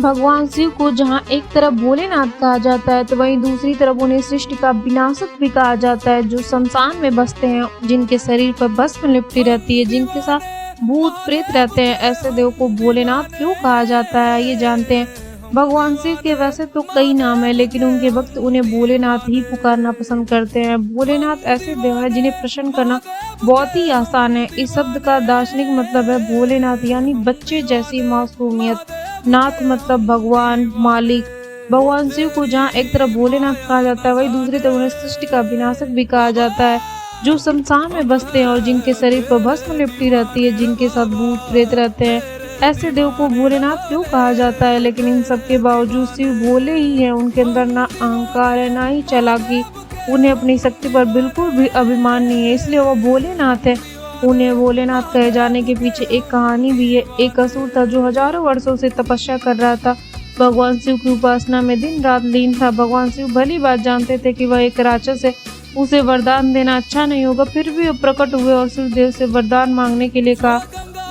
भगवान शिव को जहाँ एक तरफ भोलेनाथ कहा जाता है तो वहीं दूसरी तरफ उन्हें सृष्टि का विनाशक भी कहा जाता है, जो शमशान में बसते हैं, जिनके शरीर पर भस्म लिपटी रहती है, जिनके साथ भूत प्रेत रहते हैं। ऐसे देव को भोलेनाथ क्यों कहा जाता है, ये जानते हैं। भगवान शिव के वैसे तो कई नाम है, लेकिन उनके भक्त उन्हें भोलेनाथ ही पुकारना पसंद करते हैं। भोलेनाथ ऐसे देव है जिन्हें प्रसन्न करना बहुत ही आसान है। इस शब्द का दार्शनिक मतलब है भोलेनाथ यानी बच्चे जैसी मासूमियत। नाथ मतलब भगवान, मालिक। भगवान शिव को जहाँ एक तरफ भोलेनाथ कहा जाता है, वही दूसरी तरफ उन्हें सृष्टि का विनाशक भी कहा जाता है, जो शमशान में बसते हैं और जिनके शरीर पर भस्म लिपटी रहती है, जिनके साथ भूत प्रेत रहते हैं। ऐसे देव को भोलेनाथ क्यों कहा जाता है, लेकिन इन सब के बावजूद शिव भोले ही हैं। उनके अंदर ना अहंकार है, ना ही चालाकी। उन्हें अपनी शक्ति पर बिल्कुल भी अभिमान नहीं है, इसलिए वो भोलेनाथ है। उन्हें भोलेनाथ कहे जाने के पीछे एक कहानी भी है। एक असुर था जो हजारों वर्षों से तपस्या कर रहा था। भगवान शिव की उपासना में दिन रात लीन था। भगवान शिव भली बात जानते थे कि वह एक राक्षस है, उसे वरदान देना अच्छा नहीं होगा। फिर भी वो प्रकट हुए और शिवदेव से वरदान मांगने के लिए कहा।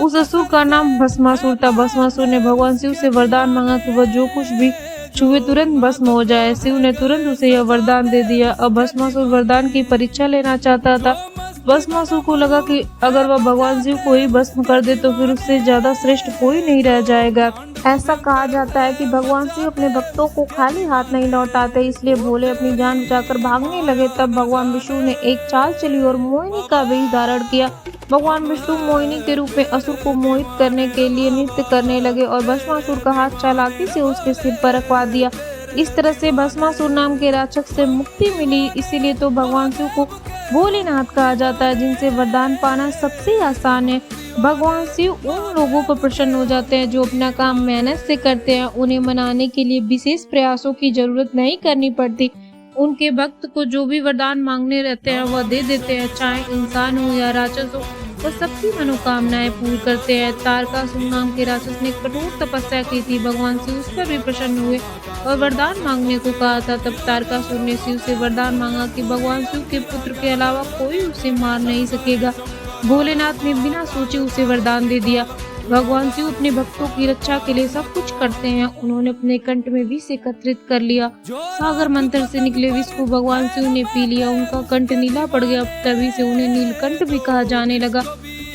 उस असुर का नाम भस्मासुर था। भस्मासुर ने भगवान शिव से वरदान मांगा कि वह जो कुछ भी छुए तुरंत भस्म हो जाए। शिव ने तुरंत उसे यह वरदान दे दिया। अब भस्मासुर वरदान की परीक्षा लेना चाहता था। भस्मासुर को लगा कि अगर वह भगवान शिव को ही भस्म कर दे तो फिर उससे ज्यादा श्रेष्ठ कोई नहीं रह जाएगा। ऐसा कहा जाता है कि भगवान शिव अपने भक्तों को खाली हाथ नहीं लौटाते, इसलिए भोले अपनी जान बचाकर भागने लगे। तब भगवान विष्णु ने एक चाल चली और मोहिनी का वेश धारण किया। भगवान विष्णु मोहिनी के रूप में असुर को मोहित करने के लिए नृत्य करने लगे और भस्मासुर का हाथ चालाकी से उसके सिर पर रखवा दिया। इस तरह से भस्मासुर नाम के राक्षस से मुक्ति मिली। इसीलिए तो भगवान शिव को भोलेनाथ कहा जाता है, जिनसे वरदान पाना सबसे आसान है। भगवान शिव उन लोगों पर प्रसन्न हो जाते हैं जो अपना काम मेहनत से करते हैं। उन्हें मनाने के लिए विशेष प्रयासों की जरूरत नहीं करनी पड़ती। उनके भक्त को जो भी वरदान मांगने रहते हैं वह दे देते हैं, चाहे इंसान हो या राक्षस हो। वह सबकी मनोकामनाएं पूरी करते हैं। तारकासुर नाम के राक्षस ने कठोर तपस्या की थी। भगवान शिव उस पर भी प्रसन्न हुए और वरदान मांगने को कहा था। तब तारकासुर ने शिव से वरदान मांगा कि भगवान शिव के पुत्र के अलावा कोई उसे मार नहीं सकेगा। भोलेनाथ ने बिना सोचे उसे वरदान दे दिया। भगवान शिव अपने भक्तों की रक्षा के लिए सब कुछ करते हैं। उन्होंने अपने कंठ में विष एकत्रित कर लिया। सागर मंत्र से निकले विष को भगवान शिव ने पी लिया। उनका कंठ नीला पड़ गया। तभी से उन्हें नीलकंठ भी कहा जाने लगा।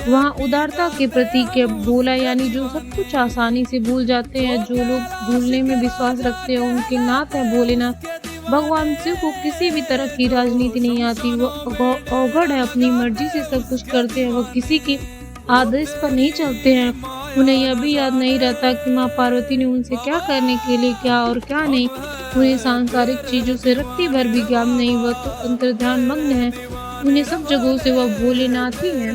वहाँ उदारता के प्रतीक है भोला, यानी जो सब कुछ आसानी से भूल जाते हैं। जो लोग भूलने में विश्वास रखते हैं उनके नाथ है भोलेनाथ। भगवान शिव को किसी भी तरह की राजनीति नहीं आती। वह अवगढ़ है, अपनी मर्जी से सब कुछ करते हैं। वह किसी के आदेश पर नहीं चलते हैं। उन्हें यह भी याद नहीं रहता कि माँ पार्वती ने उनसे क्या करने के लिए क्या और क्या नहीं। उन्हें सांसारिक चीजों से रत्ती भर भी ज्ञान नहीं। वह तो अंतर्ध्यान मग्न है। उन्हें सब जगहों से वह भोलेनाथ ही है।